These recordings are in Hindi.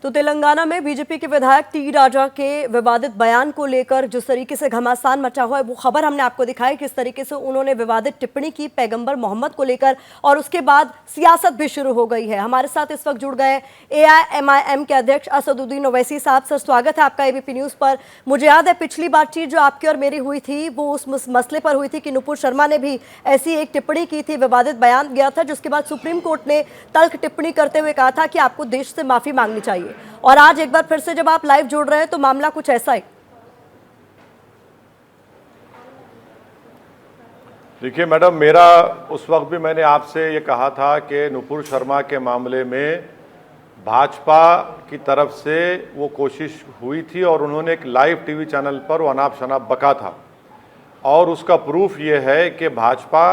तो तेलंगाना में बीजेपी के विधायक टी राजा के विवादित बयान को लेकर जिस तरीके से घमासान मचा हुआ है वो खबर हमने आपको दिखाई, किस तरीके से उन्होंने विवादित टिप्पणी की पैगंबर मोहम्मद को लेकर और उसके बाद सियासत भी शुरू हो गई है। हमारे साथ इस वक्त जुड़ गए AIMIM के अध्यक्ष असदुद्दीन ओवैसी साहब। सर, स्वागत है आपका ABP न्यूज पर। मुझे याद है पिछली बातचीत जो आपकी और मेरी हुई थी वो उस मसले पर हुई थी कि नुपुर शर्मा ने भी ऐसी एक टिप्पणी की थी, विवादित बयान दिया था, जिसके बाद सुप्रीम कोर्ट ने तल्ख टिप्पणी करते हुए कहा था कि आपको देश से माफी मांगनी चाहिए। और आज एक बार फिर से जब आप लाइव जुड़ रहे हैं तो मामला कुछ ऐसा ही। देखिए मैडम, मेरा उस वक्त भी मैंने आपसे ये कहा था कि नुपुर शर्मा के मामले में भाजपा की तरफ से वो कोशिश हुई थी और उन्होंने एक लाइव टीवी चैनल पर वो अनाप शनाप बका था। और उसका प्रूफ ये है कि भाजपा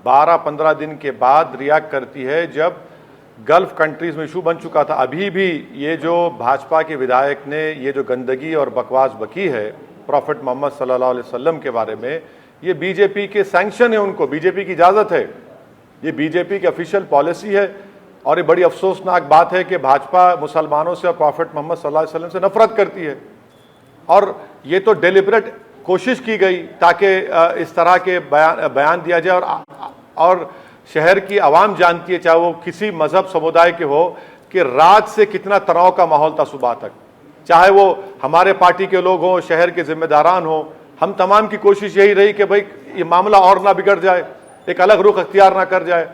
12-15 दिन के बाद रिएक्ट करती है जब गल्फ कंट्रीज में इशू बन चुका था। अभी भी ये जो भाजपा के विधायक ने ये जो गंदगी और बकवास बकी है प्रॉफिट मोहम्मद सल्लल्लाहु अलैहि वसल्लम के बारे में, ये बीजेपी के सैंक्शन है, उनको बीजेपी की इजाज़त है, ये बीजेपी की ऑफिशियल पॉलिसी है। और ये बड़ी अफसोसनाक बात है कि भाजपा मुसलमानों से और प्रॉफिट मोहम्मद सल्लल्लाहु अलैहि वसल्लम से नफरत करती है। और ये तो डेलिबरेट कोशिश की गई ताकि इस तरह के बयान दिया जाए। और शहर की आवाम जानती है, चाहे वो किसी मजहब समुदाय के हो, कि रात से कितना तनाव का माहौल था सुबह तक। चाहे वो हमारे पार्टी के लोग हों, शहर के जिम्मेदारान हों, हम तमाम की कोशिश यही रही कि भाई ये मामला और ना बिगड़ जाए, एक अलग रुख अख्तियार ना कर जाए।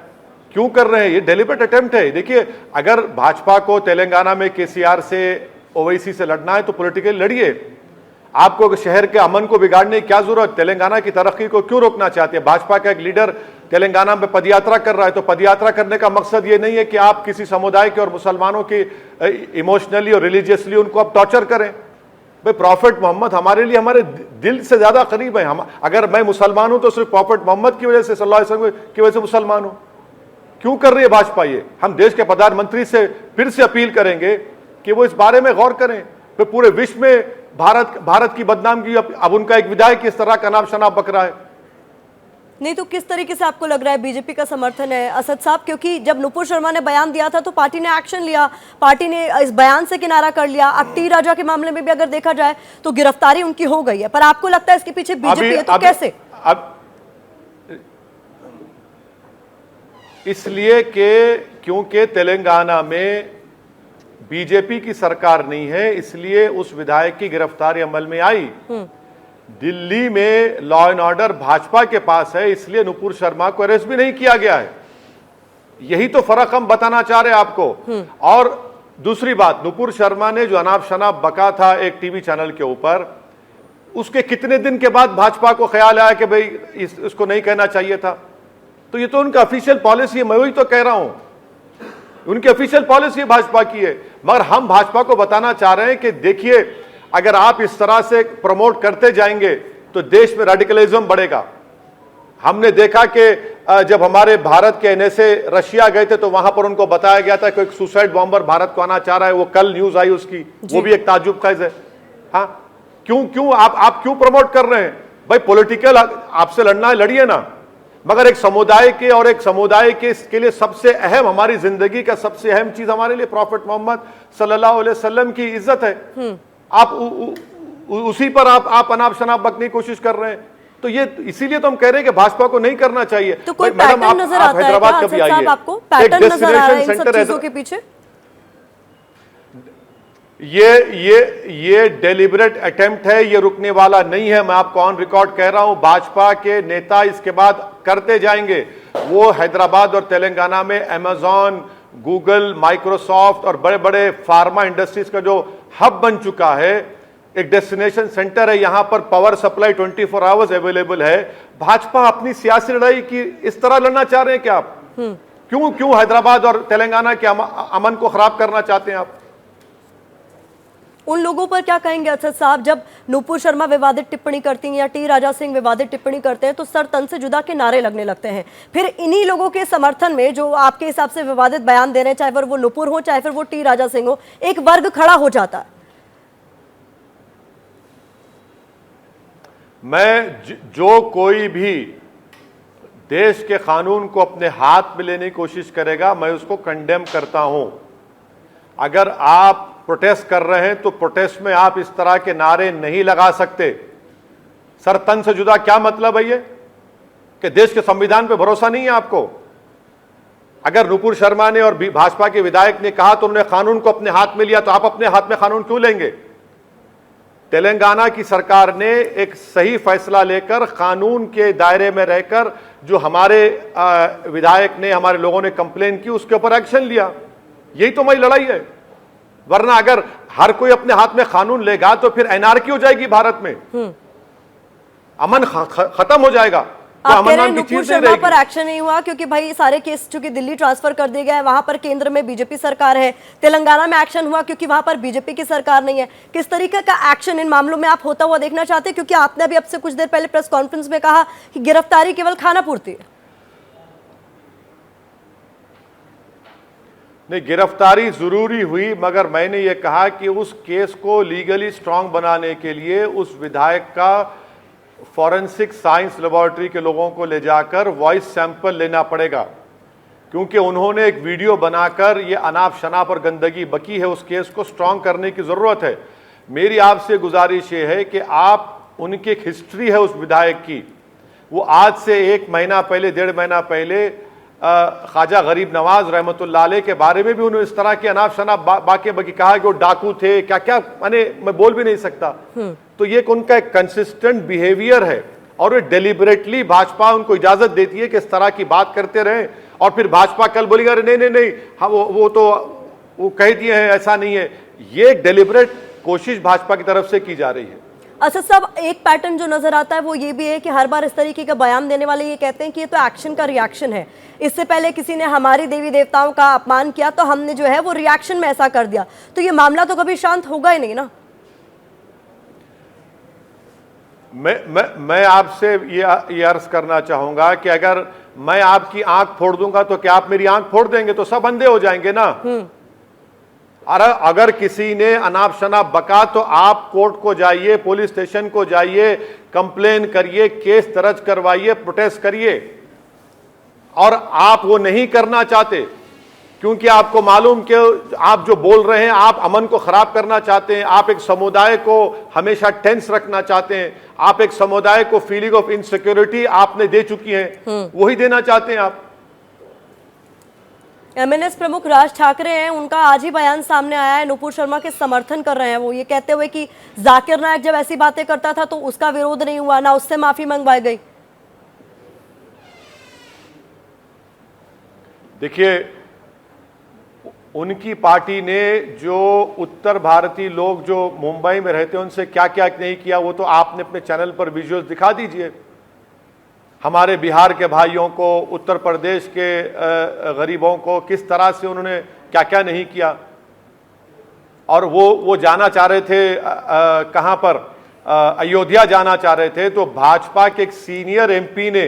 क्यों कर रहे हैं? ये डेलिबरेट अटेम्प्ट है। देखिए, अगर भाजपा को तेलंगाना में KCR से, ओवैसी से लड़ना है तो पॉलिटिकली लड़िए। आपको शहर के अमन को बिगाड़ने की क्या जरूरत? तेलंगाना की तरक्की को क्यों रोकना चाहते हैं? भाजपा का एक लीडर तेलंगाना में पदयात्रा कर रहा है, तो पदयात्रा करने का मकसद ये नहीं है कि आप किसी समुदाय के और मुसलमानों की इमोशनली और रिलीजियसली उनको आप टॉर्चर करें। भाई प्रॉफिट मोहम्मद हमारे लिए हमारे दिल से ज्यादा करीब है। हम, अगर मैं मुसलमान हूं तो सिर्फ प्रॉफिट मोहम्मद की वजह से, सल्लल्लाहु अलैहि वसल्लम की वजह से मुसलमान हूं। क्यों कर रही है भाजपा ये? हम देश के प्रधानमंत्री से फिर से अपील करेंगे कि वो इस बारे में गौर करें। फिर पूरे विश्व में भारत की बदनामी, अब उनका एक विधायक इस तरह का नाम शनाब बक रहा है। नहीं तो किस तरीके से आपको लग रहा है बीजेपी का समर्थन है असद साहब? क्योंकि जब नुपुर शर्मा ने बयान दिया था तो पार्टी ने एक्शन लिया, पार्टी ने इस बयान से किनारा कर लिया। अब टी राजा के मामले में भी अगर देखा जाए तो गिरफ्तारी उनकी हो गई है, पर आपको लगता है इसके पीछे बीजेपी है तो कैसे? इसलिए कि क्योंकि तेलंगाना में बीजेपी की सरकार नहीं है, इसलिए उस विधायक की गिरफ्तारी अमल में आई। दिल्ली में लॉ एंड ऑर्डर भाजपा के पास है, इसलिए नुपुर शर्मा को अरेस्ट भी नहीं किया गया है। यही तो फर्क हम बताना चाह रहे हैं आपको। और दूसरी बात, नुपुर शर्मा ने जो अनाप शनाप बका था एक टीवी चैनल के ऊपर, उसके कितने दिन के बाद भाजपा को ख्याल आया कि भाई इसको नहीं कहना चाहिए था? तो ये तो उनका ऑफिशियल पॉलिसी है, मैं वही तो कह रहा हूं, उनकी ऑफिशियल पॉलिसी भाजपा की है। मगर हम भाजपा को बताना चाह रहे हैं कि देखिए, अगर आप इस तरह से प्रमोट करते जाएंगे तो देश में रेडिकलिज्म बढ़ेगा। हमने देखा कि जब हमारे भारत के NSA रशिया गए थे तो वहां पर उनको बताया गया था कि एक सुसाइड बॉम्बर भारत को आना चाह रहा है, वो कल न्यूज आई उसकी, वो भी एक ताज्जुब खैज है। हाँ, क्यों आप क्यों प्रमोट कर रहे हैं? भाई पॉलिटिकल आपसे लड़ना है, लड़िए ना, मगर एक समुदाय के और एक समुदाय के इसके लिए सबसे अहम, हमारी जिंदगी का सबसे अहम चीज हमारे लिए प्रॉफिट मोहम्मद सल्लल्लाहु अलैहि वसल्लम की इज्जत है। आप उसी पर आप अनाप शनाप बकने की कोशिश कर रहे हैं। तो ये इसीलिए तो हम कह रहे हैं कि भाजपा को नहीं करना चाहिए। तो कोई पैटर्न नजर आता है हैदराबाद कभी आइए, आपको पैटर्न नजर आ रहा है इन सब चीजों के पीछे? ये डेलिबरेट अटेम्प्ट है, ये रुकने वाला नहीं है। मैं आपको ऑन रिकॉर्ड कह रहा हूं, भाजपा के नेता इसके बाद करते जाएंगे। वो हैदराबाद और तेलंगाना में अमेजॉन, गूगल, माइक्रोसॉफ्ट और बड़े बड़े फार्मा इंडस्ट्रीज का जो हब बन चुका है, एक डेस्टिनेशन सेंटर है, यहां पर पावर सप्लाई 24 आवर्स अवेलेबल है। भाजपा अपनी सियासी लड़ाई की इस तरह लड़ना चाह रहे हैं क्या आप? क्यों हैदराबाद और तेलंगाना के अमन को खराब करना चाहते हैं आप? उन लोगों पर क्या कहेंगे असद साहब, जब नुपुर शर्मा विवादित टिप्पणी करती हैं या टी राजा सिंह विवादित टिप्पणी करते हैं तो सर तन से जुदा के नारे लगने लगते हैं। फिर इन्हीं लोगों के समर्थन में जो आपके हिसाब से विवादित बयान दे रहे हैं, चाहे फिर वो नुपुर हो चाहे फिर वो टी राजा सिंह हो, एक वर्ग खड़ा हो जाता है। मैं जो कोई भी देश के कानून को अपने हाथ में लेने की कोशिश करेगा, मैं उसको कंडेम करता हूं। अगर आप प्रोटेस्ट कर रहे हैं तो प्रोटेस्ट में आप इस तरह के नारे नहीं लगा सकते। सर तन से जुदा क्या मतलब है ये कि देश के संविधान पे भरोसा नहीं है आपको? अगर नुपुर शर्मा ने और भाजपा के विधायक ने कहा तो उन्होंने कानून को अपने हाथ में लिया, तो आप अपने हाथ में कानून क्यों लेंगे? तेलंगाना की सरकार ने एक सही फैसला लेकर कानून के दायरे में रहकर जो हमारे विधायक ने, हमारे लोगों ने कंप्लेन की, उसके ऊपर एक्शन लिया। यही तो हमारी लड़ाई है। वरना अगर हर कोई अपने हाथ में कानून लेगा तो फिर एनआरकी हो जाएगी भारत में, अमन खत्म हो जाएगा। तो आप कह रहे हैं नुपुर शर्मा पर एक्शन नहीं हुआ क्योंकि भाई सारे केस चूंकि दिल्ली ट्रांसफर कर दिए गए हैं, वहां पर केंद्र में बीजेपी सरकार है। तेलंगाना में एक्शन हुआ क्योंकि वहां पर बीजेपी की सरकार नहीं है। किस तरीके का एक्शन इन मामलों में आप होता हुआ देखना चाहते हैं? क्योंकि आपने अभी अब से कुछ देर पहले प्रेस कॉन्फ्रेंस में कहा कि गिरफ्तारी केवल खाना पूर्ति है। नहीं, गिरफ्तारी जरूरी हुई, मगर मैंने ये कहा कि उस केस को लीगली स्ट्रांग बनाने के लिए उस विधायक का फॉरेंसिक साइंस लेबोरेटरी के लोगों को ले जाकर वॉइस सैंपल लेना पड़ेगा, क्योंकि उन्होंने एक वीडियो बनाकर ये अनाप शनाप और गंदगी बकी है। उस केस को स्ट्रांग करने की जरूरत है। मेरी आपसे गुजारिश ये है कि आप, उनकी एक हिस्ट्री है उस विधायक की, वो आज से 1 महीना पहले, 1.5 महीना पहले ख्वाजा गरीब नवाज रहमतुल्लाह अलैह के बारे में भी उन्होंने इस तरह के अनाप शनाप बाकी बकी कहा कि वो डाकू थे, क्या क्या, मैं बोल भी नहीं सकता। तो ये उनका एक कंसिस्टेंट बिहेवियर है और वे डेलिबरेटली भाजपा उनको इजाजत देती है कि इस तरह की बात करते रहें, और फिर भाजपा कल बोलेगा अरे नहीं नहीं नहीं, हाँ वो कह दिए हैं, ऐसा नहीं है। ये डेलिबरेट कोशिश भाजपा की तरफ से की जा रही है। अच्छा साहब, एक पैटर्न जो नजर आता है वो ये भी है कि हर बार इस तरीके का बयान देने वाले ये कहते हैं कि ये तो एक्शन का रिएक्शन है। इससे पहले किसी ने हमारी देवी देवताओं का अपमान किया तो हमने जो है वो रिएक्शन में ऐसा कर दिया। तो ये मामला तो कभी शांत होगा ही नहीं ना। मैं आपसे ये अर्ज करना चाहूंगा कि अगर मैं आपकी आंख फोड़ दूंगा तो क्या आप मेरी आंख फोड़ देंगे? तो सब अंधे हो जाएंगे ना। अगर किसी ने अनाप शनाप बका तो आप कोर्ट को जाइए, पुलिस स्टेशन को जाइए, कंप्लेन करिए, केस दर्ज करवाइए, प्रोटेस्ट करिए। और आप वो नहीं करना चाहते क्योंकि आपको मालूम कि आप जो बोल रहे हैं, आप अमन को खराब करना चाहते हैं, आप एक समुदाय को हमेशा टेंस रखना चाहते हैं, आप एक समुदाय को फीलिंग ऑफ इनसिक्योरिटी आपने दे चुकी हैं, वही देना चाहते हैं आप। एमएनएस प्रमुख राज ठाकरे हैं, उनका आज ही बयान सामने आया है, नुपुर शर्मा के समर्थन कर रहे हैं। वो ये कहते हुए कि जाकिर नायक जब ऐसी बातें करता था तो उसका विरोध नहीं हुआ, ना उससे माफी मंगवाई गई। देखिए, उनकी पार्टी ने जो उत्तर भारतीय लोग जो मुंबई में रहते हैं उनसे क्या क्या नहीं किया, वो तो आपने अपने चैनल पर विजुअल्स दिखा दीजिए। हमारे बिहार के भाइयों को, उत्तर प्रदेश के गरीबों को किस तरह से उन्होंने क्या क्या नहीं किया। और वो जाना चाह रहे थे कहां पर, अयोध्या जाना चाह रहे थे, तो भाजपा के एक सीनियर एमपी ने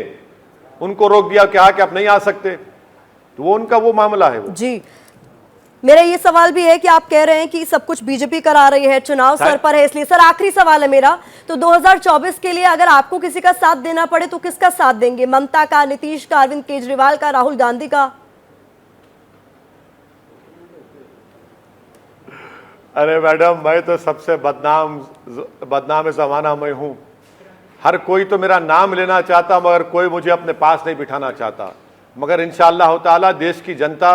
उनको रोक दिया, क्या कि आप नहीं आ सकते। तो वो उनका वो मामला है। वो जी, मेरा ये सवाल भी है कि आप कह रहे हैं कि सब कुछ बीजेपी करा रही है, चुनाव सर पर है, इसलिए सर आखिरी सवाल है मेरा, तो 2024 के लिए अगर आपको किसी का साथ देना पड़े तो किसका साथ देंगे? ममता का, नीतीश का, अरविंद केजरीवाल का, राहुल गांधी का? अरे मैडम, मैं तो सबसे बदनाम जमाना मैं हूं। हर कोई तो मेरा नाम लेना चाहता, मगर कोई मुझे अपने पास नहीं बिठाना चाहता। मगर इंशाअल्लाह ताला देश की जनता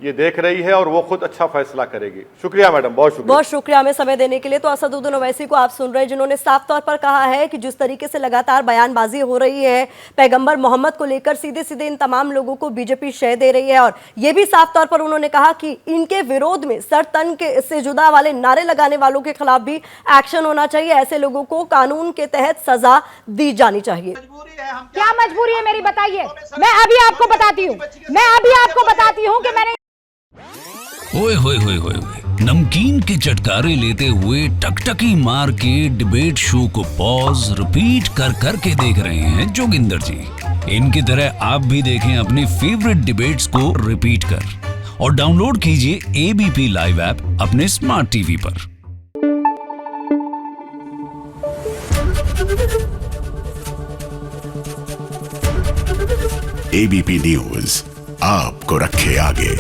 ये देख रही है और वो खुद अच्छा फैसला करेगी। शुक्रिया मैडम, बहुत शुक्रिया। बहुत शुक्रिया हमें समय देने के लिए। तो असदुद्दीन ओवैसी को आप सुन रहे हैं, जिन्होंने साफ तौर पर कहा है कि जिस तरीके से लगातार बयानबाजी हो रही है पैगंबर मोहम्मद को लेकर, सीधे सीधे इन तमाम लोगों को बीजेपी शय दे रही है। और ये भी साफ तौर पर उन्होंने कहा कि इनके विरोध में सर तन के से जुदा वाले नारे लगाने वालों के खिलाफ भी एक्शन होना चाहिए। ऐसे लोगों को कानून के तहत सजा दी जानी चाहिए। क्या मजबूरी है मेरी, बताइए। मैं अभी आपको बताती हूँ कि मैंने ओए होए होए होए, नमकीन के चटकारे लेते हुए टकटकी मार के डिबेट शो को पॉज रिपीट कर कर के देख रहे हैं जोगिंदर जी। इनकी तरह आप भी देखें अपनी फेवरेट डिबेट्स को रिपीट कर और डाउनलोड कीजिए एबीपी लाइव ऐप अपने स्मार्ट टीवी पर। एबीपी न्यूज आपको रखे आगे।